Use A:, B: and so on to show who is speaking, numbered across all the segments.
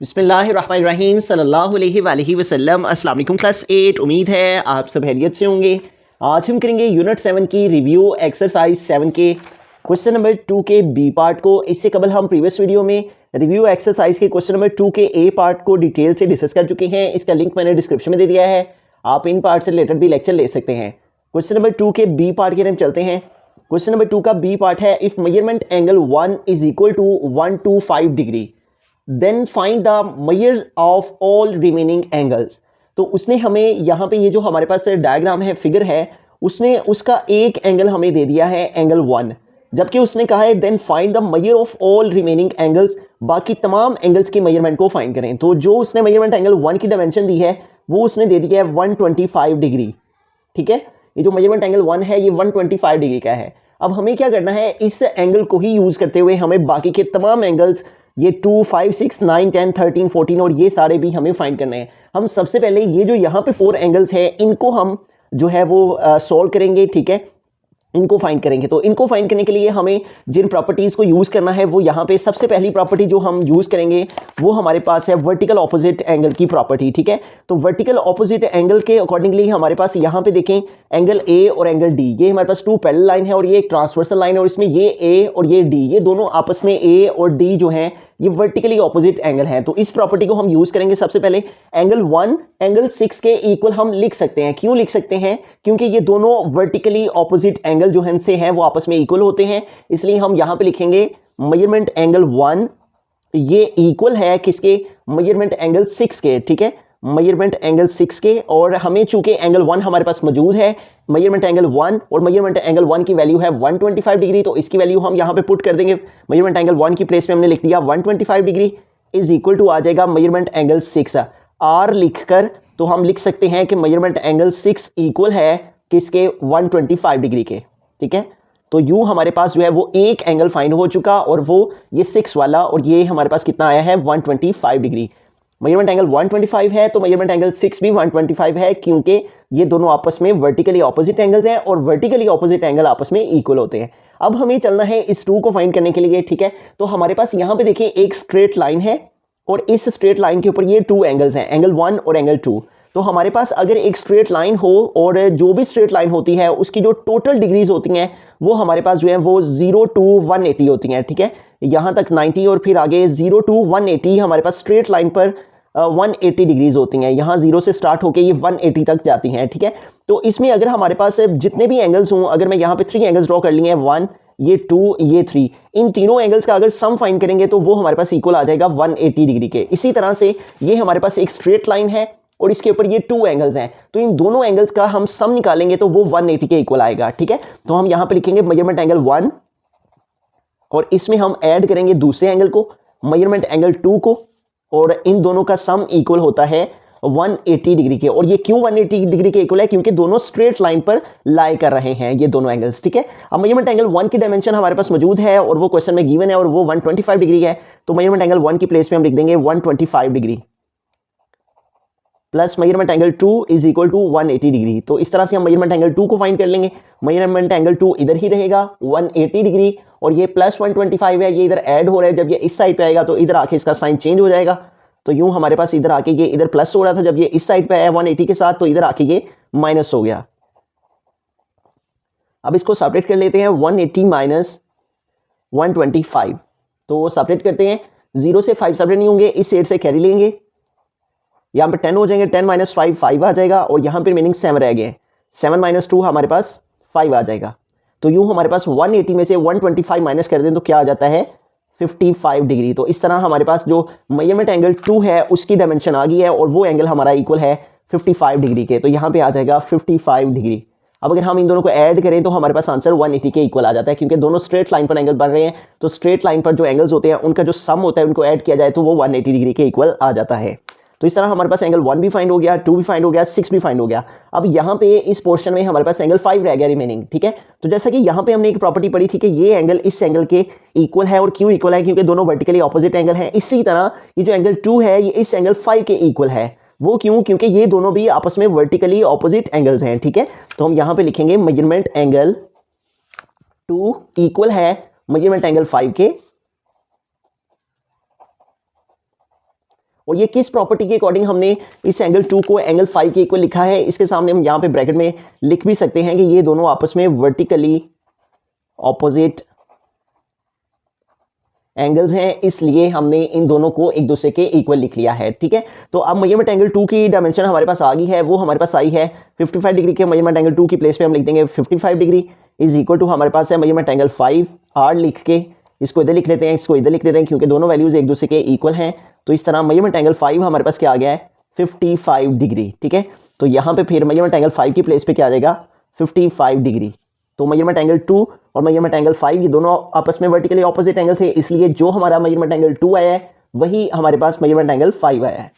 A: बिस्मिल्लाहिर्रहमानिर्रहीम सल्लल्लाहु अलैहि वसल्लम। अस्सलाम वालेकुम क्लास 8। उम्मीद है आप सब खैरियत से होंगे। आज हम करेंगे यूनिट 7 की रिव्यू एक्सरसाइज 7 के क्वेश्चन नंबर 2 के बी पार्ट को। इससे कबल हम प्रीवियस वीडियो में रिव्यू एक्सरसाइज के क्वेश्चन नंबर 2 के ए पार्ट को डिटेल से डिस्कस कर चुके हैं। इसका लिंक मैंने डिस्क्रिप्शन में दे दिया है, आप इन पार्ट से रिलेटेड भी लेक्चर ले सकते हैं। क्वेश्चन नंबर 2 के बी पार्ट की तरफ चलते हैं। क्वेश्चन नंबर 2 का बी पार्ट है, if measurement angle 1 is equal to 125 degree then find the measure of all remaining angles. तो उसने हमें यहाँ पे ये जो हमारे पास डायग्राम है, फिगर है, उसने उसका एक एंगल हमें दे दिया है एंगल 1, जबकि उसने कहा है then find the measure of all remaining angles, बाकी तमाम एंगल्स की मेजरमेंट को फाइंड करें। तो जो उसने मेजरमेंट एंगल 1 की डायमेंशन दी है वो उसने दे दिया है 125 डिग्री। ठीक है, ये जो मेजरमेंट एंगल 1 है ये 125 डिग्री का है। अब हमें क्या करना है, इस एंगल को ही यूज करते हुए हमें बाकी के तमाम एंगल्स, ये 2, 5, 6, 9, 10, 13, 14 और ये सारे भी हमें फाइंड करने हैं। हम सबसे पहले ये जो यहाँ पे 4 एंगल्स हैं इनको हम जो है वो सॉल्व करेंगे। ठीक है, इनको फाइंड करेंगे। तो इनको फाइंड करने के लिए हमें जिन प्रॉपर्टीज को यूज करना है वो यहाँ पे सबसे पहली प्रॉपर्टी जो हम यूज करेंगे वो हमारे पास है वर्टिकल ऑपोजिट एंगल की प्रॉपर्टी। ठीक है, तो वर्टिकल ऑपोजिट एंगल के अकॉर्डिंगली हमारे पास यहाँ पे देखें एंगल ए और एंगल डी, ये हमारे पास 2 पैरेलल लाइन है और ये एक ट्रांसवर्सल लाइन है, और इसमें ये ए और ये डी, ये दोनों आपस में ए और डी जो है ये वर्टिकली ऑपोजिट एंगल है। तो इस प्रॉपर्टी को हम यूज करेंगे। सबसे पहले एंगल 1 एंगल 6 के इक्वल हम लिख सकते हैं। क्यों लिख सकते हैं? क्योंकि ये दोनों वर्टिकली ऑपोजिट एंगल जो है से हैं वो आपस में इक्वल होते हैं, इसलिए हम यहां पे लिखेंगे मेजरमेंट एंगल 1 ये इक्वल है किसके? मेजरमेंट एंगल 6 के। ठीक है, मेजरमेंट एंगल 6 के, और हमें चूंकि एंगल 1 हमारे पास मौजूद है, मेजरमेंट एंगल 1 और मेजरमेंट एंगल 1 की वैल्यू है 125 डिग्री, तो इसकी वैल्यू हम यहां पे पुट कर देंगे। मेजरमेंट एंगल 1 की प्लेस में हमने लिख दिया 125 डिग्री इज इक्वल टू आ जाएगा मेजरमेंट एंगल 6 आर लिखकर। तो हम लिख सकते हैं कि मेजरमेंट एंगल 6 इक्वल है किसके? 125 डिग्री के। ठीक है, तो यूं हमारे पास जो है वो एक एंगल फाइंड हो चुका, और वो ये 6 वाला, और ये हमारे पास कितना आया है? 125 डिग्री। मेजरमेंट एंगल 125 है तो मेजरमेंट एंगल 6 भी 125 है, क्योंकि ये दोनों आपस में वर्टिकली ऑपोजिट एंगल्स हैं और वर्टिकली ऑपोजिट एंगल आपस में इक्वल होते हैं। अब हमें चलना है इस 2 को फाइंड करने के लिए। ठीक है, तो हमारे पास यहां पे देखिए एक स्ट्रेट लाइन है और इस स्ट्रेट लाइन के ऊपर ये 2 एंगल्स हैं, एंगल 1 और एंगल 2। तो हमारे पास अगर एक स्ट्रेट लाइन हो और जो भी स्ट्रेट लाइन होती है उसकी जो टोटल डिग्रीज होती हैं वो हमारे पास जो है वो 0 to 180 होती हैं। ठीक है, यहां तक 90 और फिर आगे 0 to 180 हमारे पास स्ट्रेट लाइन पर 180 डिग्रीज होती हैं। यहां 0 से स्टार्ट होकर ये 180 तक जाती हैं। ठीक है, तो इसमें अगर हमारे पास जितने भी एंगल्स हों, अगर मैं यहाँ पे 3 एंगल्स ड्रॉ कर लिए हैं, 1, ये 2, ये 3, इन तीनों एंगल्स का अगर सम फाइंड करेंगे तो वो हमारे पास इक्वल आ जाएगा 180 डिग्री के। इसी तरह से ये हमारे पास एक स्ट्रेट लाइन है और इसके ऊपर ये 2 एंगल्स हैं, तो इन दोनों एंगल्स का हम सम निकालेंगे तो वो 180 के इक्वल आएगा। ठीक है, तो हम यहां पे लिखेंगे मेजरमेंट एंगल 1 और इसमें हम ऐड करेंगे दूसरे एंगल को, मेजरमेंट एंगल 2 को, और इन दोनों का सम इक्वल होता है 180 डिग्री के। और ये क्यों 180 डिग्री के इक्वल है? क्योंकि दोनों स्ट्रेट लाइन पर लाई कर रहे हैं ये दोनों एंगल्स। ठीक है, अब मेजरमेंट एंगल 1 की डायमेंशन हमारे पास मौजूद है और वो क्वेश्चन में गिवन है और वो 125 डिग्री है, तो मेजरमेंट एंगल 1 की प्लेस में हम लिख देंगे 125 degree plus measurement angle 2 is equal to 180 degree. तो इस तरह से हम मेजरमेंट एंगल 2 को फाइंड कर लेंगे। मेजरमेंट एंगल 2 इधर ही रहेगा 180 डिग्री, और ये प्लस 125 है, ये इधर ऐड हो रहा है। जब ये इस साइड पे आएगा तो इधर आके इसका साइन चेंज हो जाएगा, तो यूं हमारे पास इधर आके ये इधर प्लस हो रहा था, जब ये इस साइड पे आया 180 के साथ तो इधर आके ये माइनस हो गया। अब इसको सेपरेट कर लेते हैं, 180 माइनस 125, तो सेपरेट करते हैं। 0 से 5 सेपरेट नहीं होंगे, इस साइड से कैरी लेंगे, यहाँ पे 10 हो जाएंगे, 10 माइनस 5 5 आ जाएगा, और यहाँ पे मीनिंग 7 रह गए, 7 माइनस 2 हमारे पास 5 आ जाएगा। तो यूं हमारे पास 180 में से 125 माइनस कर दें तो क्या आ जाता है? 55 डिग्री। तो इस तरह हमारे पास जो मेजरमेंट एंगल 2 है उसकी डायमेंशन आ गई है और वो एंगल हमारा इक्वल है 55 डिग्री के, तो यहाँ पे आ जाएगा 55 डिग्री। अब अगर हम इन दोनों को ऐड करें तो हमारे पास आंसर 180 के इक्वल आ जाता है, क्योंकि दोनों स्ट्रेट लाइन पर एंगल बन रहे हैं, तो स्ट्रेट लाइन पर जो एंगल्स होते हैं उनका जो सम होता है उनको ऐड किया जाए तो वो 180 डिग्री के इक्वल आ जाता है। तो इस तरह हमारे पास एंगल 1 भी फाइंड हो गया, 2 भी फाइंड हो गया, 6 भी फाइंड हो गया। अब यहाँ पे इस पोर्शन में हमारे पास एंगल 5 रह गया रिमेनिंग। ठीक है, तो जैसा कि यहाँ पे हमने एक प्रॉपर्टी पढ़ी थी कि ये एंगल इस एंगल के इक्वल है, और क्यों इक्वल है? क्योंकि दोनों वर्टिकली ऑपोजिट एंगल हैं। इसी तरह ये जो एंगल 2 है ये इस एंगल 5 के इक्वल है। वो क्यों? क्योंकि ये दोनों भी आपस में वर्टिकली ऑपोजिट एंगल्स हैं। ठीक है, तो हम यहाँ पे लिखेंगे मेजरमेंट एंगल 2 इक्वल है मेजरमेंट एंगल 5 के, और ये किस प्रॉपर्टी के अकॉर्डिंग हमने इस एंगल 2 को एंगल 5 के इक्वल लिखा है, इसके सामने हम यहाँ पे ब्रैकेट में लिख भी सकते हैं कि ये दोनों आपस में वर्टिकली ऑपोजिट एंगल्स हैं, इसलिए हमने इन दोनों को एक दूसरे के इक्वल लिख लिया है। ठीक है, तो अब मेजरमेंट एंगल 2 की डायमेंशन हमारे पास आ गई है, वो हमारे पास आई है 55 डिग्री के। मेजरमेंट एंगल 2 की प्लेस पे हम लिख देंगे 55 डिग्री इज इक्वल टू हमारे पास है मेजरमेंट एंगल 5 आर लिख के, इसको इधर लिख लेते हैं, इसको इधर लिख देते हैं, क्योंकि दोनों वैल्यूज एक दूसरे के इक्वल हैं। तो इस तरह मेजरमेंट एंगल 5 हमारे पास क्या आ गया है 55 डिग्री। ठीक है, तो यहाँ पे फिर मेजरमेंट एंगल 5 की प्लेस पे क्या आ जाएगा 55 डिग्री। तो मेजरमेंट एंगल 2 और मेजरमेंट एंगल 5 ये दोनों आपस में वर्टिकली ऑपोजिट एंगल थे, इसलिए जो हमारा मेजरमेंट एंगल 2 आया है वही हमारे पास मेजरमेंट एंगल 5 आया है।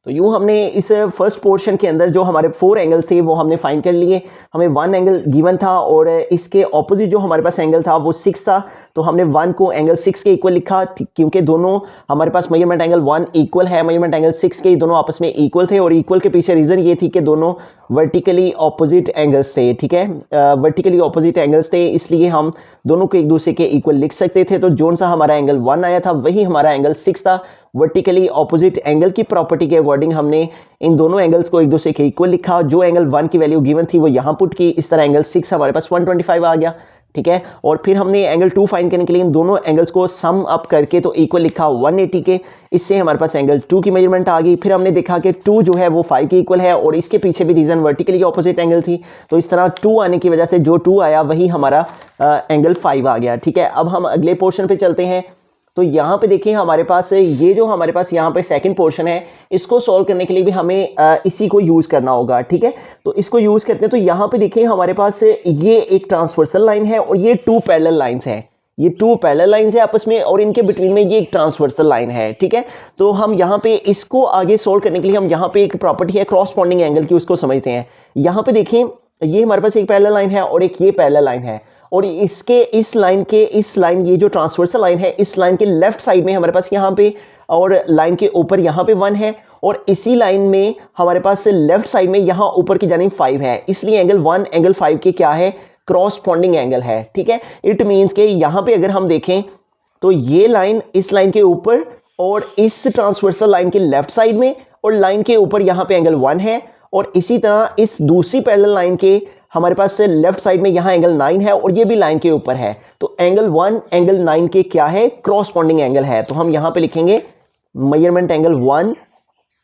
A: तो यूँ हमने इस फर्स्ट पोर्शन के अंदर जो हमारे 4 एंगल्स थे वो हमने फाइंड कर लिए। हमें 1 एंगल गिवन था और इसके ऑपोजिट जो हमारे पास एंगल था वो 6 था, तो हमने 1 को एंगल 6 के इक्वल लिखा, क्योंकि दोनों हमारे पास मेजरमेंट एंगल 1 इक्वल है, मेजरमेंट एंगल 6 के दोनों आपस में इक्वल थे। और इक्वल के पीछे रीज़न ये थी कि दोनों वर्टिकली ऑपोजिट एंगल्स थे। ठीक है, वर्टिकली ऑपोजिट एंगल्स थे, इसलिए हम दोनों को एक दूसरे के इक्वल लिख सकते थे। तो जोन सा हमारा एंगल 1 आया था वही हमारा एंगल 6 था। वर्टिकली ऑपोजिट एंगल की प्रॉपर्टी के अकॉर्डिंग हमने इन दोनों एंगल्स को एक दूसरे के इक्वल लिखा। जो एंगल 1 की वैल्यू गिवन थी वो यहाँ पुट की, इस तरह एंगल 6 हमारे पास 125 आ गया। ठीक है, और फिर हमने एंगल 2 फाइंड करने के लिए इन दोनों एंगल्स को सम अप करके तो इक्वल लिखा 180 के, इससे हमारे पास एंगल 2 की मेजरमेंट आ गई। फिर हमने देखा कि 2 जो है वो 5 के इक्वल है, और इसके पीछे भी रीजन वर्टिकली ऑपोजिट एंगल थी, तो इस तरह 2 आने की वजह से जो 2 आया वही हमारा एंगल 5 आ गया। ठीक है, अब हम अगले पोर्शन पे चलते हैं। तो यहाँ पे देखिए हमारे पास ये जो हमारे पास यहाँ पे सेकंड पोर्शन है, इसको सॉल्व करने के लिए भी हमें इसी को यूज़ करना होगा। ठीक है, तो इसको यूज़ करते हैं। तो यहाँ पे देखिए हमारे पास ये एक ट्रांसवर्सल लाइन है और ये 2 पैरेलल लाइंस हैं, ये 2 पैरेलल लाइंस है आपस में, और इनके बिटवीन में ये एक ट्रांसवर्सल लाइन है। ठीक है, तो हम यहाँ पे इसको आगे सोल्व करने के लिए हम यहाँ पे एक प्रॉपर्टी है क्रॉसपॉन्डिंग एंगल की, उसको समझते हैं। यहाँ पे देखिए ये हमारे पास एक पैरेलल लाइन है और एक ये पैरेलल लाइन है, और इसके इस लाइन ये जो ट्रांसवर्सल लाइन है, इस लाइन के लेफ्ट साइड में हमारे पास यहाँ पे, और लाइन के ऊपर यहाँ पे 1 है, और इसी लाइन में हमारे पास लेफ्ट साइड में यहाँ ऊपर की जानिब 5 है, इसलिए एंगल 1 एंगल 5 के क्या है क्रॉसपॉन्डिंग एंगल है। ठीक है, इट मीन्स के यहाँ पे अगर हम देखें तो ये लाइन इस लाइन के ऊपर और इस ट्रांसवर्सल लाइन के लेफ्ट साइड में, और लाइन के ऊपर यहाँ पे एंगल 1 है, और इसी तरह इस दूसरी पैरेलल लाइन के हमारे पास से लेफ्ट साइड में यहाँ एंगल 9 है, और ये भी लाइन के ऊपर है। तो एंगल 1 एंगल 9 के क्या है क्रॉसपॉन्डिंग एंगल है। तो हम यहाँ पे लिखेंगे मेजरमेंट एंगल 1,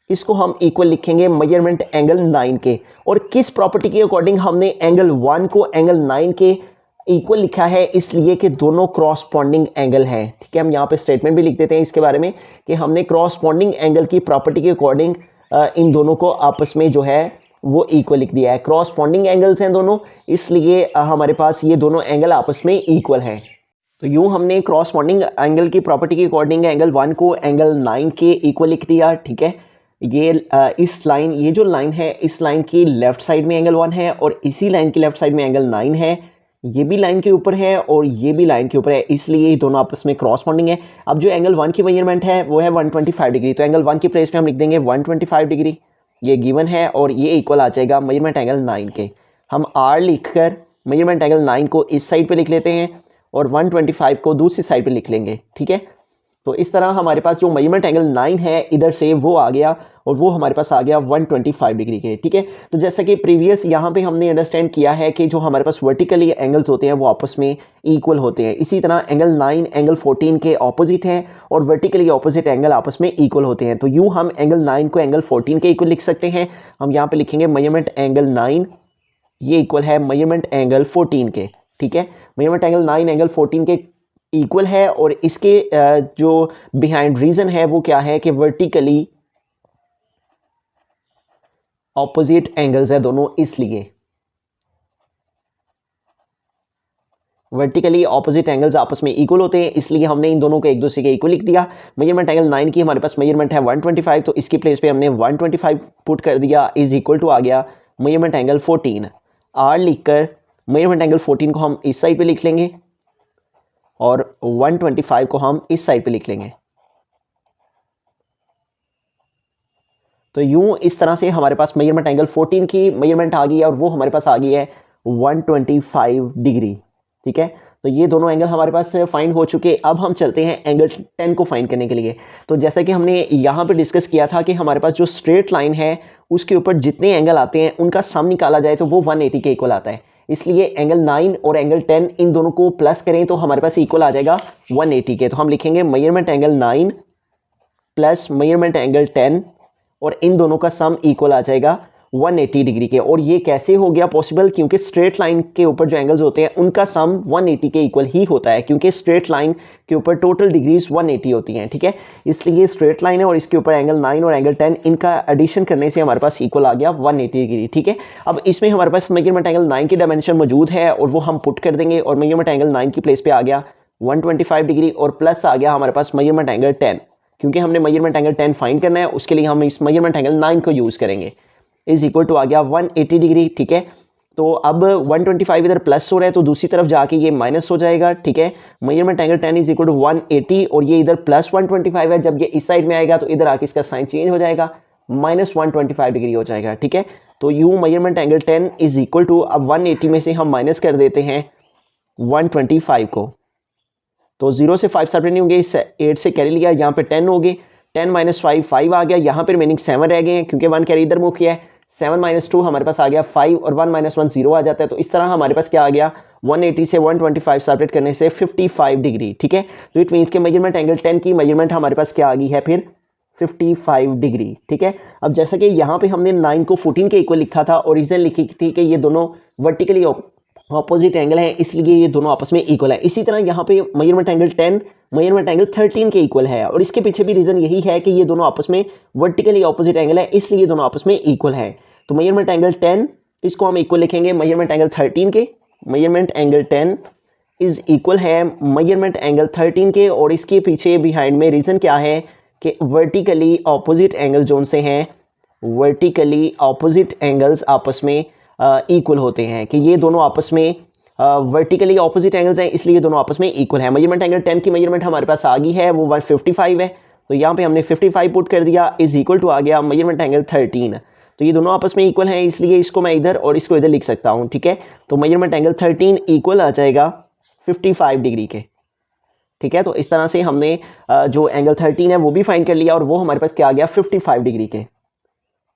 A: इसको हम इक्वल लिखेंगे मेजरमेंट एंगल 9 के। और किस प्रॉपर्टी के अकॉर्डिंग हमने एंगल 1 को एंगल 9 के इक्वल लिखा है, इसलिए कि दोनों क्रॉसपॉन्डिंग एंगल हैं। ठीक है, हम यहाँ पे स्टेटमेंट भी लिख देते हैं इसके बारे में कि हमने क्रॉसपॉन्डिंग एंगल की प्रॉपर्टी के अकॉर्डिंग इन दोनों को आपस में जो है वो इक्वल लिख दिया है। क्रॉसपॉन्डिंग एंगल्स हैं दोनों, इसलिए हमारे पास ये दोनों एंगल आपस में इक्वल हैं। तो यूँ हमने क्रॉसपॉन्डिंग एंगल की प्रॉपर्टी के अकॉर्डिंग एंगल 1 को एंगल 9 के इक्वल लिख दिया। ठीक है, ये इस लाइन, ये जो लाइन है इस लाइन की लेफ्ट साइड में एंगल 1 है, और इसी लाइन की लेफ्ट साइड में एंगल 9 है, ये भी लाइन के ऊपर है और ये भी लाइन के ऊपर है, इसलिए ये दोनों आपस में क्रॉसपॉन्डिंग है। अब जो एंगल 1 की मेजरमेंट है वो है 125 डिग्री, तो एंगल 1 की प्लेस पे हम लिख देंगे 125 डिग्री, ये गिवन है, और ये इक्वल आ जाएगा मेजरमेंट एंगल 9 के। हम आर लिखकर मेजरमेंट एंगल 9 को इस साइड पे लिख लेते हैं और 125 को दूसरी साइड पे लिख लेंगे। ठीक है, तो इस तरह हमारे पास जो मेजरमेंट एंगल 9 है इधर से वो आ गया, और वो हमारे पास आ गया 125 डिग्री के। ठीक है, तो जैसा कि प्रीवियस यहाँ पे हमने अंडरस्टैंड किया है कि जो हमारे पास वर्टिकली एंगल्स होते हैं वो आपस में इक्वल होते हैं, इसी तरह एंगल 9 एंगल 14 के ऑपोजिट हैं, और वर्टिकली ऑपोजिट एंगल आपस में इक्वल होते हैं। तो यूँ हम एंगल 9 को एंगल 14 के इक्वल लिख सकते हैं। हम यहाँ पे लिखेंगे मेजरमेंट एंगल 9 ये इक्वल है मेजरमेंट एंगल 14 के। ठीक है, मेजरमेंट एंगल 9 एंगल 14 के इक्वल है, और इसके जो बिहाइंड रीजन है वो क्या है कि वर्टिकली ऑपोजिट एंगल्स है दोनों, इसलिए वर्टिकली ऑपोजिट एंगल्स आपस में इक्वल होते हैं, इसलिए हमने इन दोनों को एक दूसरे के इक्वल लिख दिया। मेजरमेंट एंगल 9 की हमारे पास मेजरमेंट है 125, तो इसकी प्लेस पे हमने 125 पुट कर दिया, इज इक्वल टू आ गया मेजरमेंट एंगल 14। आर लिखकर मेजरमेंट एंगल 14 को हम इस साइड पे लिख लेंगे और 125 को हम इस साइड पे लिख लेंगे। तो यूं इस तरह से हमारे पास मेजरमेंट एंगल 14 की मेजरमेंट आ गई है, और वो हमारे पास आ गई है 125 डिग्री। ठीक है, तो ये दोनों एंगल हमारे पास फाइंड हो चुके। अब हम चलते हैं एंगल 10 को फाइंड करने के लिए। तो जैसा कि हमने यहाँ पे डिस्कस किया था कि हमारे पास जो स्ट्रेट लाइन है उसके ऊपर जितने एंगल आते हैं उनका सम निकाला जाए तो वो 180 के इक्वल आता है। इसलिए एंगल 9 और एंगल 10 इन दोनों को प्लस करें तो हमारे पास इक्वल आ जाएगा 180 के। तो हम लिखेंगे measurement angle 9 plus measurement angle 10 और इन दोनों का सम इक्वल आ जाएगा 180 डिग्री के। और ये कैसे हो गया पॉसिबल? क्योंकि स्ट्रेट लाइन के ऊपर जो एंगल्स होते हैं उनका सम 180 के इक्वल ही होता है, क्योंकि स्ट्रेट लाइन के ऊपर टोटल डिग्रीज 180 होती हैं, ठीक है। इसलिए स्ट्रेट लाइन है और इसके ऊपर एंगल 9 और एंगल 10 इनका एडिशन करने से हमारे पास इक्वल आ गया 180 डिग्री, ठीक है। अब इसमें हमारे पास मेजरमेंट एंगल 9 की डायमेंशन मौजूद है और वो हम पुट कर देंगे और मेजरमेंट एंगल 9 की प्लेस पे आ गया 125 डिग्री और प्लस आ गया हमारे पास मेजरमेंट एंगल 10, क्योंकि हमने मेजरमेंट एंगल 10 फाइंड करना है उसके लिए हम इस मेजरमेंट एंगल 9 को यूज़ करेंगे। इज इक्वल टू आ गया 180 डिग्री, ठीक है। तो अब 125 इधर प्लस हो रहा है तो दूसरी तरफ जाके ये माइनस हो जाएगा, ठीक है। Measurement angle 10 is equal to 180 और ये इधर प्लस 125 है। जब ये इस साइड में आएगा तो इधर आके इसका साइन चेंज हो जाएगा, माइनस 125 डिग्री हो जाएगा, ठीक है। तो यूं measurement angle 10 is equal to, अब 180 में से हम माइनस कर देते हैं 125 को, तो 0 से 5 सेपरेट नहीं होंगे, इस 8 से कैरी लिया, यहाँ पे 10 हो गए, 10 माइनस 5 5 आ गया, यहाँ पे रिमेनिंग 7 रह गए हैं क्योंकि 1 कैरी इधर मूव किया है। 7 माइनस 2 हमारे पास आ गया 5 और 1 माइनस 1 0 आ जाता है। तो इस तरह हमारे पास क्या आ गया 180 से 125 सेपरेट करने से 55 डिग्री, ठीक है। तो इट मीन्स के मेजरमेंट एंगल 10 की मेजरमेंट हमारे पास क्या आ गई है फिर 55 डिग्री, ठीक है। अब जैसा कि यहाँ पे हमने 9 को 14 के इक्वल लिखा था और रीजन लिखी थी कि ये दोनों वर्टिकली ऑपोजिट एंगल है इसलिए ये दोनों आपस में इक्वल है। इसी तरह यहाँ पे मेजरमेंट एंगल 10 मेजरमेंट एंगल 13 के इक्वल है और इसके पीछे भी रीजन यही है कि ये दोनों आपस में वर्टिकली ऑपोजिट एंगल है इसलिए ये दोनों आपस में इक्वल है। तो मेजरमेंट एंगल 10 इसको हम इक्वल लिखेंगे मेजरमेंट एंगल 13 के। मेजरमेंट एंगल 10 इज इक्वल है मेजरमेंट एंगल 13 के और इसके पीछे बिहाइंड में रीजन क्या है कि वर्टिकली ऑपोजिट एंगल जो उनसे हैं वर्टिकली ऑपोजिट एंगल्स आपस में इक्वल होते हैं, कि ये दोनों आपस में वर्टिकली ऑपोजिट एंगल्स हैं इसलिए ये दोनों आपस में इक्वल है। मेजरमेंट एंगल 10 की मेजरमेंट हमारे पास आ गई है वो 155 है, तो यहाँ पे हमने 55 पुट कर दिया इज इक्वल टू आ गया मेजरमेंट एंगल 13। तो ये दोनों आपस में इक्वल हैं इसलिए इसको मैं इधर और इसको इधर लिख सकता हूँ, ठीक है। तो मेजरमेंट एंगल 13 इक्वल आ जाएगा 55 डिग्री के, ठीक है। तो इस तरह से हमने जो एंगल 13 है वो भी फाइंड कर लिया और वो हमारे पास क्या आ गया 55 डिग्री के।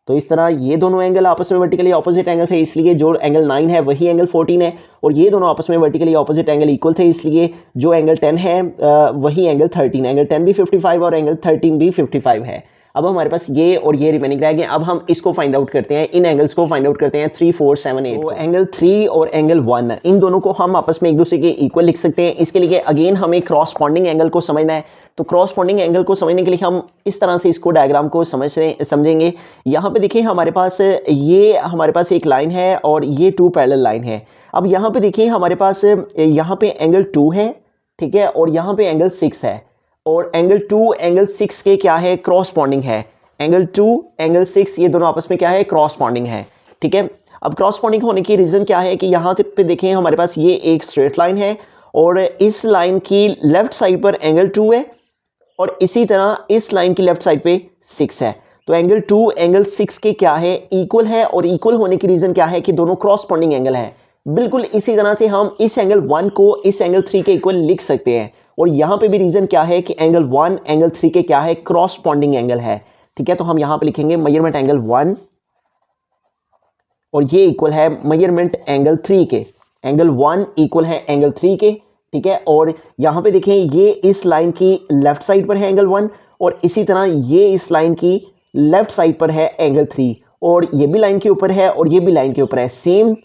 A: तो इस तरह ये दोनों एंगल आपस में वर्टिकली ऑपोजिट एंगल थे इसलिए जो एंगल 9 है वही एंगल 14 है और ये दोनों आपस में वर्टिकली ऑपोजिट एंगल इक्वल थे इसलिए जो एंगल 10 है वही एंगल 13, एंगल 10 भी 55 और एंगल 13 भी 55 है। अब हमारे पास ये और ये रिमेनिंग रह गए। अब हम इसको फाइंड आउट करते हैं, इन एंगल्स को फाइंड आउट करते हैं 3 4 7 8। तो एंगल 3 और एंगल 1 इन दोनों को हम आपस में एक दूसरे के इक्वल लिख सकते हैं। इसके लिए अगेन हमें क्रॉसपॉन्डिंग एंगल को समझना है। तो क्रॉसपॉन्डिंग एंगल को समझने के लिए हम इस तरह से इसको डायग्राम को समझेंगे। यहाँ पे देखिए हमारे पास ये हमारे पास एक लाइन है और ये 2 पैरेलल लाइन है। अब यहाँ पे देखिए हमारे पास यहाँ पे एंगल 2 है, ठीक है, और यहाँ पे एंगल 6 है और एंगल 2 एंगल 6 के क्या है क्रॉसपॉन्डिंग है। एंगल 2 एंगल 6 ये दोनों आपस में क्या है क्रॉसपॉन्डिंग है, ठीक है। अब क्रॉसपॉन्डिंग होने की रीज़न क्या है कि यहाँ पे देखें हमारे पास ये एक स्ट्रेट लाइन है और इस लाइन की लेफ्ट साइड पर एंगल 2 है और इसी तरह इस लाइन की लेफ्ट साइड पे 6 है। तो एंगल 2 एंगल 6 के क्या है इक्वल है और इक्वल होने की रीज़न क्या है कि दोनों क्रॉसपॉन्डिंग एंगल हैं। बिल्कुल इसी तरह से हम इस एंगल 1 को इस एंगल 3 के इक्वल लिख सकते हैं और यहाँ पे भी रीज़न क्या है कि एंगल 1 एंगल 3 के क्या है क्रॉसपॉन्डिंग एंगल है, ठीक है। तो हम यहाँ पे लिखेंगे मेजरमेंट एंगल 1 और ये इक्वल है मेजरमेंट एंगल 3 के। एंगल 1 इक्वल है एंगल 3 के, ठीक है। और यहाँ पे देखें ये इस लाइन की लेफ्ट साइड पर है एंगल 1 और इसी तरह ये इस लाइन की लेफ्ट साइड पर है एंगल 3 और ये भी लाइन के ऊपर है और ये भी लाइन के ऊपर है, सेम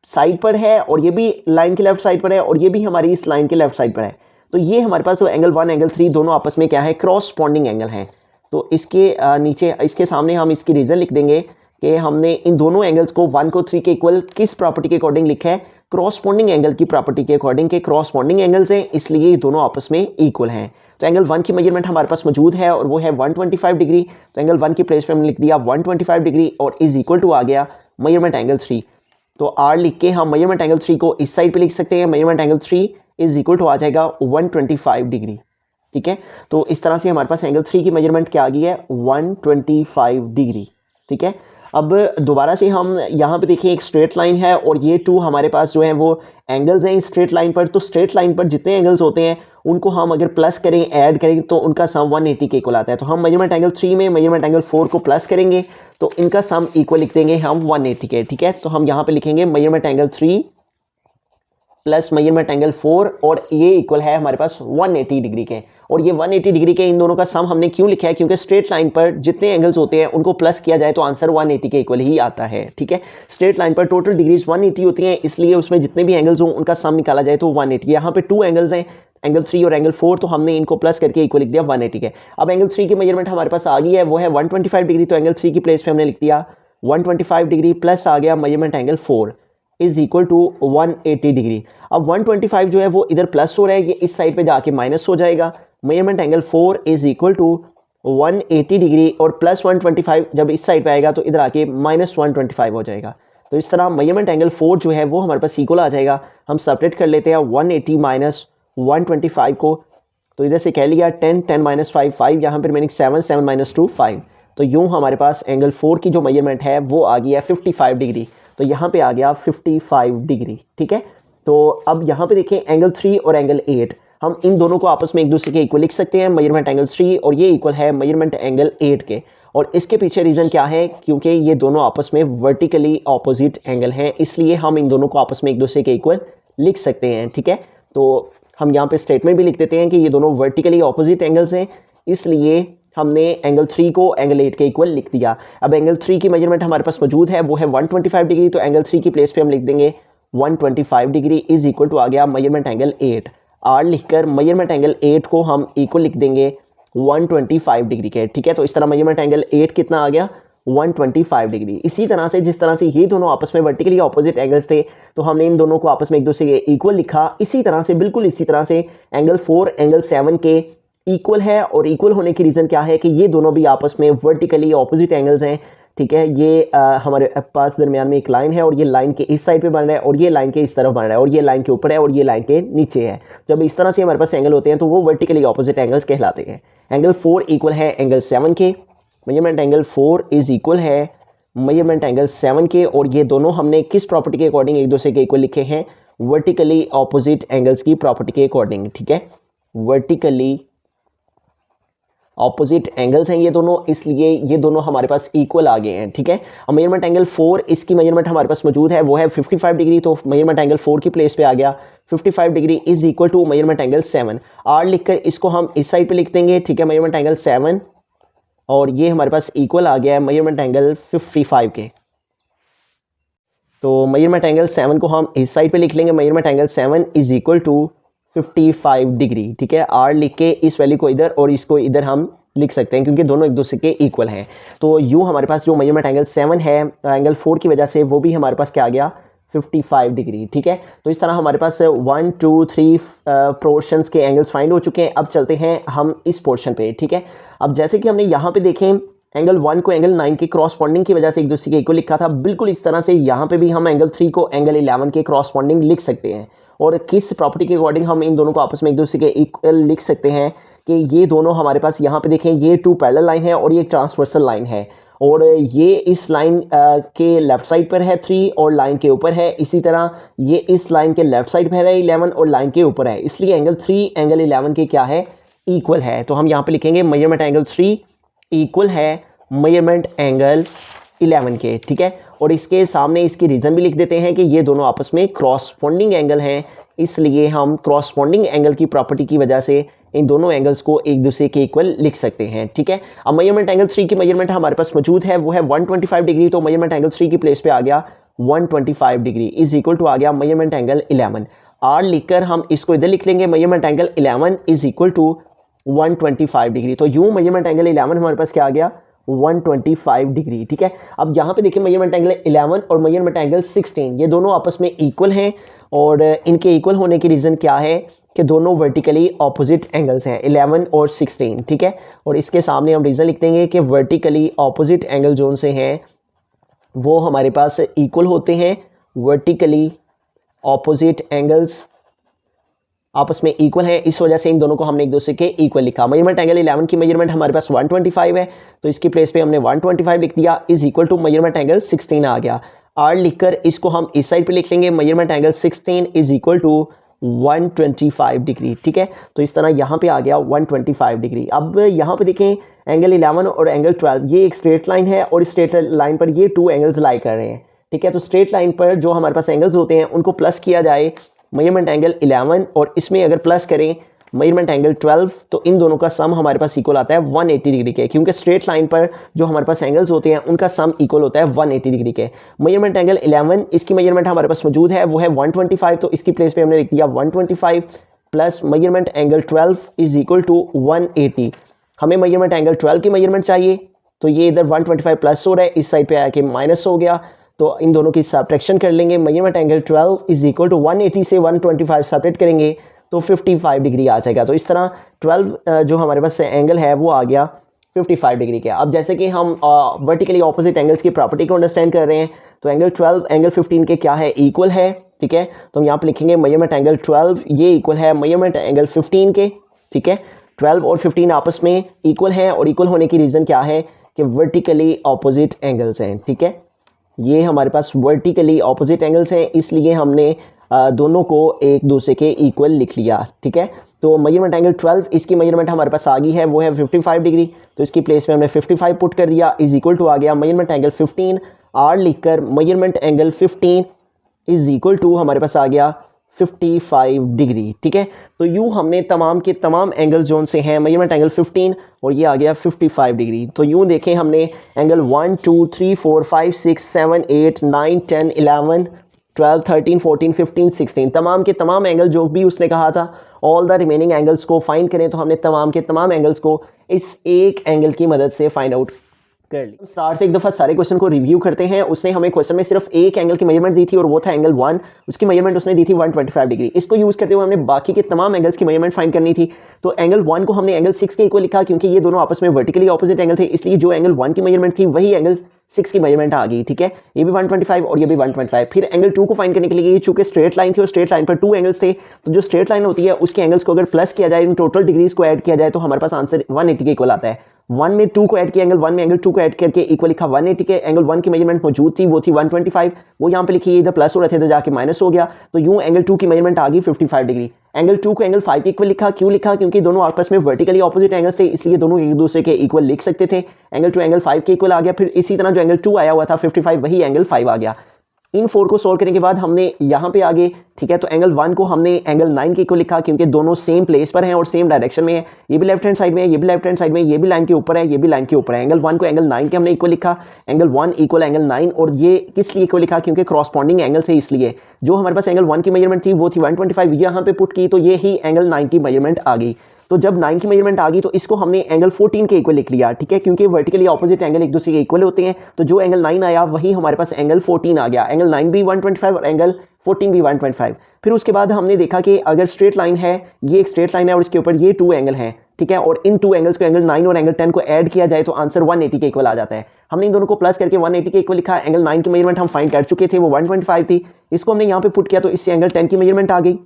A: साइड पर है और ये भी लाइन के लेफ्ट साइड पर है और ये भी हमारी इस लाइन के लेफ्ट साइड पर है। तो ये हमारे पास एंगल 1 एंगल 3 दोनों आपस में क्या है क्रॉसपॉन्डिंग एंगल हैं। तो इसके नीचे इसके सामने हम इसकी रीज़न लिख देंगे कि हमने इन दोनों एंगल्स को 1 को 3 के इक्वल किस प्रॉपर्टी के अकॉर्डिंग लिखा है क्रॉसपॉन्डिंग एंगल की प्रॉपर्टी के अकॉर्डिंग के क्रॉसपॉन्डिंग एंगल्स हैं इसलिए ये दोनों आपस में इक्वल हैं। तो एंगल 1 की मेजरमेंट हमारे पास मौजूद है और वो है 125 डिग्री। तो एंगल 1 की प्लेस पे हमने लिख दिया 125 डिग्री और इज इक्वल टू आ गया मेजरमेंट एंगल 3। तो आर लिख के हम मेजरमेंट एंगल 3 को इस साइड पे लिख सकते हैं। Measurement angle 3 is equal to आ जाएगा 125 डिग्री, ठीक है। तो इस तरह से हमारे पास एंगल 3 की मेजरमेंट क्या आ गई है 125 डिग्री, ठीक है। अब दोबारा से हम यहाँ पे देखिए एक स्ट्रेट लाइन है और ये टू हमारे पास जो है वो एंगल्स हैं इस स्ट्रेट लाइन पर। तो स्ट्रेट लाइन पर जितने एंगल्स होते हैं उनको हम अगर प्लस करें, ऐड करें, तो उनका सम 180 के इक्वल आता है। तो हम मेजरमेंट एंगल 3 में मेजरमेंट एंगल 4 को प्लस करेंगे तो इनका सम इक्वल लिख देंगे हम 180 के, ठीक है। तो हम यहाँ पे लिखेंगे measurement angle 3 plus measurement angle 4 और ये इक्वल है हमारे पास 180 डिग्री के। और ये 180 डिग्री के इन दोनों का सम हमने क्यों लिखा है, क्योंकि स्ट्रेट लाइन पर जितने एंगल्स होते हैं उनको प्लस किया जाए तो आंसर 180 के इक्वल ही आता है, ठीक है। स्ट्रेट लाइन पर टोटल डिग्रीज 180 होती हैं, इसलिए उसमें जितने भी एंगल्स हों उनका सम निकाला जाए तो 180। यहाँ पे 2 एंगल्स हैं, एंगल 3 और एंगल 4, तो हमने इनको प्लस करके इक्वल लिख दिया 180 के। अब एंगल 3 की मेजरमेंट हमारे पास आ गई है, वो है 125 डिग्री। तो एंगल 3 की प्लेस पे हमने लिख दिया 125 डिग्री प्लस आ गया measurement angle 4 is equal to 180 degree. अब 125 जो है वो इधर प्लस हो रहा है, ये इस साइड पे जाके माइनस हो जाएगा। Measurement angle 4 is equal to 180 degree और प्लस 125 जब इस साइड पे आएगा तो इधर आके माइनस 125 हो जाएगा। तो इस तरह मेजरमेंट एंगल 4 जो है वो हमारे पास इक्वल आ जाएगा। हम सेपरेट कर लेते हैं 180 माइनस 125 को, तो इधर से कह लिया 10 10 माइनस 5 5, यहाँ पर मीनिंग 7 7 माइनस 2 5। तो यूँ हमारे पास एंगल 4 की जो मेजरमेंट है वो आ गई है 55 डिग्री। तो यहाँ पे आ गया 55 डिग्री, ठीक है। तो अब यहाँ पे देखें एंगल 3 और एंगल 8, हम इन दोनों को आपस में एक दूसरे के इक्वल लिख सकते हैं। मेजरमेंट एंगल 3 और ये इक्वल है मेजरमेंट एंगल 8 के। और इसके पीछे रीज़न क्या है, क्योंकि ये दोनों आपस में वर्टिकली ऑपोजिट एंगल हैं, इसलिए हम इन दोनों को आपस में एक दूसरे के इक्वल लिख सकते हैं, ठीक है। तो हम यहाँ पे स्टेटमेंट भी लिख देते हैं कि ये दोनों वर्टिकली ऑपोजिट एंगल्स हैं, इसलिए हमने एंगल 3 को एंगल 8 के इक्वल लिख दिया। अब एंगल 3 की मेजरमेंट हमारे पास मौजूद है, वो है 125 डिग्री। तो एंगल 3 की प्लेस पे हम लिख देंगे 125 डिग्री इज इक्वल टू आ गया मेजरमेंट एंगल 8। आर लिखकर मेजरमेंट एंगल 8 को हम इक्वल लिख देंगे 125 डिग्री के, ठीक है। तो इस तरह मेजरमेंट एंगल 8 कितना आ गया 125 डिग्री। इसी तरह से जिस तरह से ये दोनों आपस में वर्टिकली ऑपोजिट एंगल्स थे तो हमने इन दोनों को आपस में एक दूसरे के इक्वल लिखा। इसी तरह से बिल्कुल इसी तरह से एंगल 4 एंगल 7 के इक्वल है। और इक्वल होने की रीज़न क्या है कि ये दोनों भी आपस में वर्टिकली ऑपोजिट एंगल्स हैं, ठीक है। ये हमारे पास दरमियान में एक लाइन है और ये लाइन के इस साइड पे बन रहा है और ये लाइन के इस तरफ बन रहा है और ये लाइन के ऊपर है और ये लाइन के नीचे है। जब इस तरह से हमारे पास एंगल होते हैं तो वो वर्टिकली ऑपोजिट एंगल्स कहलाते हैं। एंगल 4 इक्वल है एंगल 7 के। मेजरमेंट एंगल 4 इज इक्वल है मेजरमेंट एंगल 7 के। और ये दोनों हमने किस प्रॉपर्टी के अकॉर्डिंग एक दूसरे के इक्वल लिखे हैं, वर्टिकली ऑपोजिट एंगल्स की प्रॉपर्टी के अकॉर्डिंग, ठीक है। वर्टिकली ऑपोजिट एंगल्स हैं ये दोनों, इसलिए ये दोनों हमारे पास इक्वल आ गए हैं, ठीक है। अब मेजरमेंट एंगल 4 इसकी मेजरमेंट हमारे पास मौजूद है, वो है 55 डिग्री। तो मेजरमेंट एंगल 4 की प्लेस पे आ गया 55 degree is equal to measurement angle 7। आर लिखकर इसको हम इस साइड पे लिख देंगे, ठीक है, मेजरमेंट एंगल 7। और ये हमारे पास इक्वल आ गया है मेजरमेंट एंगल 55 के। तो मेजरमेंट एंगल 7 को हम इस साइड पे लिख लेंगे, measurement angle 7 is equal to 55 degree, ठीक है। आर लिख के इस वैल्यू को इधर और इसको इधर हम लिख सकते हैं क्योंकि दोनों एक दूसरे के इक्वल हैं। तो यूँ हमारे पास जो मेजरमेंट एंगल 7 है एंगल 4 की वजह से वो भी हमारे पास क्या आ गया 55 डिग्री, ठीक है। तो इस तरह हमारे पास 1 2 3 पोर्शंस के एंगल्स फाइंड हो चुके हैं। अब चलते हैं हम इस पोर्शन पे, ठीक है। अब जैसे कि हमने यहाँ पे देखें एंगल 1 को एंगल 9 के क्रॉसपॉन्डिंग की वजह से एक दूसरे के इक्वल लिखा था, बिल्कुल इस तरह से यहाँ पे भी हम एंगल 3 को एंगल 11 के क्रॉसपॉन्डिंग लिख सकते हैं। और किस प्रॉपर्टी के अकॉर्डिंग हम इन दोनों को आपस में एक दूसरे के इक्वल लिख सकते हैं कि ये दोनों हमारे पास यहाँ पे देखें ये 2 पैरेलल लाइन है और ये एक ट्रांसवर्सल लाइन है। और ये इस लाइन के लेफ्ट साइड पर है 3 और लाइन के ऊपर है। इसी तरह ये इस लाइन के लेफ्ट साइड पर है 11 और लाइन के ऊपर है, इसलिए एंगल 3 एंगल 11 के क्या है इक्वल है। तो हम यहाँ पे लिखेंगे मेजरमेंट एंगल 3 इक्वल है मेजरमेंट एंगल 11 के, ठीक है। और इसके सामने इसकी रीज़न भी लिख देते हैं कि ये दोनों आपस में क्रॉसपॉन्डिंग एंगल हैं, इसलिए हम क्रॉसपॉन्डिंग एंगल की प्रॉपर्टी की वजह से इन दोनों एंगल्स को एक दूसरे के इक्वल लिख सकते हैं, ठीक है। अब मेजरमेंट एंगल 3 की मेजरमेंट हमारे पास मौजूद है, वो है 125 डिग्री। तो मेजरमेंट एंगल 3 की प्लेस पे आ गया 125 डिग्री इज इक्वल टू आ गया मेजरमेंट एंगल 11। आर लिखकर हम इसको इधर लिख लेंगे, measurement angle 11 is equal to 125 degree. तो यूँ मेजरमेंट एंगल 11 हमारे पास क्या आ गया 125 डिग्री, ठीक है। अब यहाँ पे देखिए मेजरमेंट एंगल 11 और मेजरमेंट एंगल 16 ये दोनों आपस में इक्वल हैं। और इनके इक्वल होने की रीज़न क्या है कि दोनों वर्टिकली ऑपोजिट एंगल्स हैं 11 और 16, ठीक है। और इसके सामने हम रीज़न लिख देंगे कि वर्टिकली ऑपोजिट एंगल जोन से हैं वो हमारे पास इक्वल होते हैं। वर्टिकली ऑपोजिट एंगल्स आपस में इक्वल है, इस वजह से इन दोनों को हमने एक दूसरे के इक्वल लिखा। मेजरमेंट एंगल 11 की मेजरमेंट हमारे पास 125 है, तो इसकी प्लेस पे हमने 125 लिख दिया, is equal to measurement angle 16 आ गया। आर लिखकर इसको हम इस साइड पे लिख लेंगे, measurement angle 16 is equal to 125 degree. ठीक है, तो इस तरह यहाँ पे आ गया 125 डिग्री। अब यहाँ पे देखें एंगल 11 और एंगल 12, ये एक स्ट्रेट लाइन है और इस स्ट्रेट लाइन पर ये 2 एंगल्स लाई कर रहे हैं। ठीक है, तो स्ट्रेट लाइन पर जो हमारे पास एंगल्स होते हैं उनको प्लस किया जाए, मेजरमेंट एंगल 11 और इसमें अगर प्लस करें मेजरमेंट एंगल 12, तो इन दोनों का सम हमारे पास इक्वल आता है 180 डिग्री के, क्योंकि स्ट्रेट लाइन पर जो हमारे पास एंगल्स होते हैं उनका सम इक्वल होता है 180 डिग्री के। मेजरमेंट एंगल 11 इसकी मेजरमेंट हमारे पास मौजूद है, वो है 125, तो इसकी प्लेस पे हमने लिख दिया 125 plus measurement angle 12 is equal to 180। हमें मेजरमेंट एंगल 12 की मेजरमेंट चाहिए, तो ये इधर 125 प्लस हो रहा है, इस साइड पे आके माइनस हो गया, तो इन दोनों की सब्ट्रैक्शन कर लेंगे। Measurement angle 12 is equal to 180 से 125 सेपरेट करेंगे तो 55 डिग्री आ जाएगा। तो इस तरह 12 जो हमारे पास एंगल है वो आ गया 55 डिग्री के। अब जैसे कि हम वर्टिकली ऑपोजिट एंगल्स की प्रॉपर्टी को अंडरस्टैंड कर रहे हैं, तो एंगल 12 एंगल 15 के क्या है, इक्वल है। ठीक है, तो हम यहाँ पे लिखेंगे मेजरमेंट एंगल 12 ये इक्वल है मेजरमेंट एंगल 15 के। ठीक है, 12 और 15 आपस में इक्वल है, और इक्वल होने की रीज़न क्या है कि वर्टिकली ऑपोजिट एंगल्स हैं। ठीक है, ये हमारे पास वर्टिकली ऑपोजिट एंगल्स हैं, इसलिए हमने दोनों को एक दूसरे के इक्वल लिख लिया। ठीक है, तो मेजरमेंट एंगल 12 इसकी मेजरमेंट हमारे पास आ गई है, वो है 55 डिग्री, तो इसकी प्लेस में हमने 55 पुट कर दिया, इज इक्वल टू आ गया मेजरमेंट एंगल 15। आर लिखकर measurement angle 15 is equal to हमारे पास आ गया 55 डिग्री। ठीक है, तो यूँ हमने तमाम के तमाम एंगल जोन से हैं मेजरमेंट एंगल 15 और ये आ गया 55 डिग्री। तो यूँ देखें हमने एंगल 1 2 3 4 5 6 7 8 9 10 11 12 13 14 15 16 तमाम के तमाम एंगल जो भी उसने कहा था ऑल द रिमेनिंग एंगल्स को फाइंड करें, तो हमने तमाम के तमाम एंगल्स को इस एक एंगल की मदद से फाइंड आउट कर ली। स्टार्ट से एक दफ़ा सारे क्वेश्चन को रिव्यू करते हैं। उसने हमें क्वेश्चन में सिर्फ एक एंगल की मेजरमेंट दी थी और वो था एंगल 1, उसकी मेजरमेंट उसने दी थी 125 डिग्री। इसको यूज़ करते हुए हमने बाकी के तमाम एंगल्स की मेजरमेंट फाइंड करनी थी। तो एंगल 1 को हमने एंगल 6 के इक्वल लिखा, क्योंकि ये दोनों आपस में वर्टिकली ऑपोजिट एंगल थे, इसलिए जो एंगल 1 की मेजरमेंट थी वही एंगल 6 की मेजरमेंट आ गई। ठीक है, ये भी 125 और ये भी 125। फिर एंगल 2 को फाइंड करने के लिए, चूंकि स्ट्रेट लाइन थी और स्ट्रेट लाइन पर 2 एंगल्स थे, तो जो स्ट्रेट लाइन होती है उसके एंगल्स को अगर प्लस किया जाए, इन टोटल डिग्रीज को ऐड किया जाए, तो हमारे पास आंसर 180 के इक्वल आता है। 1 में 2 को ऐड किया, एंगल 1 में एंगल 2 को ऐड करके इक्वल लिखा 180 के। एंगल 1 की मेजरमेंट मौजूद थी, वो थी 125, वो यहाँ पे लिखी, इधर प्लस हो रहे थे तो जाके माइनस हो गया, तो यूँ एंगल 2 की मेजरमेंट आ गई 55 डिग्री। एंगल 2 को एंगल 5 के इक्वल लिखा, क्यों लिखा, क्योंकि दोनों आपस में वर्टिकली ऑपोजिट एंगल्स थे, इसलिए दोनों एक दूसरे के इक्वल लिख सकते थे। एंगल 2 एंगल 5 के इक्वल आ गया। फिर इसी तरह जो एंगल 2 आया हुआ था 55, वही एंगल 5 आ गया। इन 4 को सोल्व करने के बाद हमने यहाँ पे आगे, ठीक है, तो एंगल 1 को हमने एंगल 9 के इक्वल लिखा, क्योंकि दोनों सेम प्लेस पर हैं और सेम डायरेक्शन में है। ये भी लेफ्ट हैंड साइड में है, ये भी लेफ्ट हैंड साइड में, ये भी लाइन के ऊपर है, ये भी लाइन के ऊपर है। एंगल 1 को एंगल 9 के हमने इक्वल लिखा, एंगल 1 इक्वल एंगल 9, और ये किस लिए इक्वल लिखा, क्योंकि क्रॉसपॉन्डिंग एंगल थे, इसलिए जो हमारे पास एंगल 1 की मेजरमेंट थी वो थी 125, यहाँ पे पुट की तो ये ही एंगल 9 की मेजरमेंट आ गई। तो जब 9 की मेजरमेंट आ गई तो इसको हमने एंगल 14 के इक्वल लिख लिया। ठीक है, क्योंकि वर्टिकली ऑपोजिट एंगल एक दूसरे के इक्वल होते हैं, तो जो एंगल 9 आया वही हमारे पास एंगल 14 आ गया। एंगल 9 भी 125 और एंगल 14 भी 125। फिर उसके बाद हमने देखा कि अगर स्ट्रेट लाइन है, ये एक स्ट्रेट लाइन है और इसके ऊपर ये 2 एंगल हैं, ठीक है, और इन 2 एंगल्स को एंगल 9 और एंगल 10 को ऐड किया जाए तो आंसर 180 के इक्वल आ जाता है। हमने इन दोनों को प्लस करके 180 के इक्वल लिखा। एंगल 9 की मेजरमेंट हम फाइंड कर चुके थे, वो 125 थी, इसको हमने यहाँ पे पुट किया तो इससे एंगल 10 की मेजरमेंट आ गई।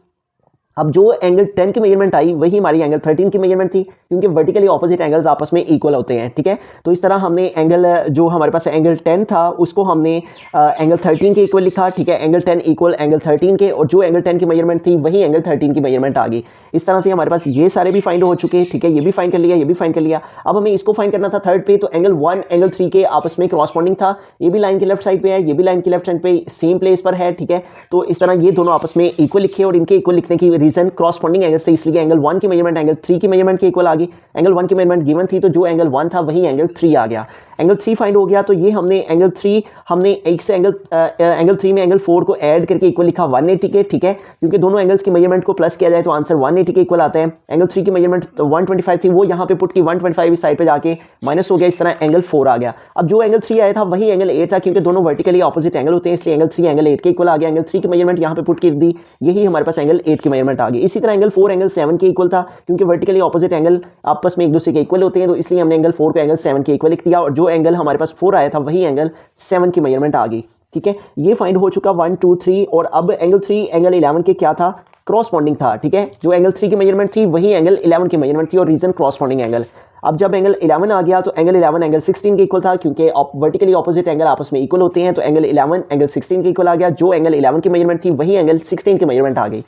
A: अब जो एंगल 10 की मेजरमेंट आई वही हमारी एंगल 13 की मेजरमेंट थी, क्योंकि वर्टिकली ऑपोजिट एंगल्स आपस में इक्वल होते हैं। ठीक है, तो इस तरह हमने एंगल जो हमारे पास एंगल 10 था उसको हमने एंगल 13 के इक्वल लिखा। ठीक है, एंगल 10 इक्वल एंगल 13 के, और जो एंगल 10 की मेजरमेंट थी वही एंगल 13 की मेजरमेंट आ गई। इस तरह से हमारे पास ये सारे भी फाइंड हो चुके हैं। ठीक है, ये भी फाइंड कर लिया, ये भी फाइंड कर लिया। अब हमें इसको फाइंड करना था थर्ड पे, तो एंगल 1 एंगल 3 के आपस में क्रॉसपॉन्डिंग था, ये भी लाइन की लेफ्ट साइड पे है, ये भी लाइन की लेफ्ट साइड पे सेम प्लेस पर है। ठीक है, तो इस तरह ये दोनों आपस में इक्वल लिखे, और इनके इक्वल लिखने की रीजन क्रॉसपॉन्डिंग एंगल से, इसलिए एंगल 1 की मेजरमेंट एंगल 3 की मेजरमेंट के इक्वल आ गई। एंगल 1 की मेजरमेंट गिवन थी, तो जो एंगल 1 था वही एंगल 3 आ गया। एंगल 3 फाइंड हो गया, तो ये हमने एंगल 3 हमने एक से एंगल 3 में एंगल 4 को ऐड करके इक्वल लिखा 180 के। ठीक है, क्योंकि दोनों एंगल्स की मेजरमेंट को प्लस किया जाए तो आंसर 180 के इक्वल आता है। एंगल 3 की मेजरमेंट 125 थी, वो यहाँ पे पुट की 125 इस साइड पे जाके माइनस हो गया, इस तरह एंगल 4 आ गया। अब जो एंगल 3 आया था वही एंगल 8 था, क्योंकि दोनों वर्टिकली ऑपोजिट एंगल होते हैं, इसलिए एंगल 3 एंगल 8 के इक्वल आ गया। एंगल 3 की मेजरमेंट यहाँ पे पुट कर दी, यही हमारे पास एंगल 8 की मेजरमेंट आ गई। इसी तरह एंगल 4 एंगल 7 के इक्वल था, क्योंकि वर्टिकली ऑपोजिट एंगल आपस में एक दूसरे के इक्वल होते हैं, तो इसलिए हमने एंगल 4 को एंगल 7 के इक्वल लिख दिया, और जो एंगल हमारे पास 4 आया था वही एंगल 7 की मेजरमेंट आ गई। ठीक है, ये फाइंड हो चुका 1 2 3। और अब एंगल 3 एंगल 11 के क्या था, क्रॉसपॉन्डिंग था, ठीक है। जो एंगल 3 की मेजरमेंट थी वही एंगल 11 की मेजरमेंट थी और रीजन क्रॉसपॉन्डिंग एंगल। अब जब एंगल 11 आ गया तो एंगल 11 एंगल 16 के इक्वल था, क्योंकि वर्टिकली ऑपोजिट एंगल आपस में इक्वल होते हैं, तो एंगल 11 एंगल 16 के इक्वल आ गया। जो एंगल 11 की मेजरमेंट थी वही एंगल 16 की मेजरमेंट आ गई।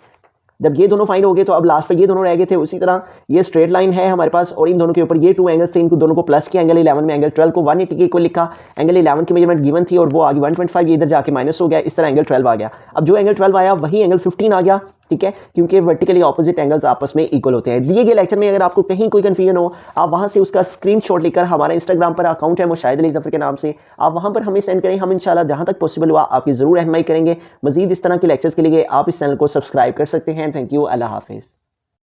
A: जब ये दोनों फाइंड हो गए तो अब लास्ट पे ये दोनों रह गए थे। उसी तरह ये स्ट्रेट लाइन है हमारे पास और इन दोनों के ऊपर ये 2 एंगल्स थे, इनको दोनों को प्लस किया, एंगल 11 में एंगल 12 को 180 के इक्वल लिखा। एंगल 11 की मेजरमेंट गिवन थी और वो आ गई 125, ये इधर जाके माइनस हो गया, इस तरह एंगल 12 आ गया। अब जो एंगल 12 आया वही एंगल 15 आ गया, ठीक है, क्योंकि वर्टिकली ऑपोजिट एंगल्स आपस में इक्वल होते हैं। दिए गए लेक्चर में अगर आपको कहीं कोई कंफ्यूजन हो, आप वहां से उसका स्क्रीनशॉट लेकर, हमारा इंस्टाग्राम पर अकाउंट है मुशाहिद अली जफर के नाम से, आप वहां पर हमें सेंड करें। हम इंशाल्लाह जहां तक पॉसिबल हुआ आपकी जरूर रहनुमाई करेंगे। मजीद इस तरह के लेक्चर्स के लिए आप इस चैनल को सब्सक्राइब कर सकते हैं। थैंक यू, अल्लाह हाफिज़।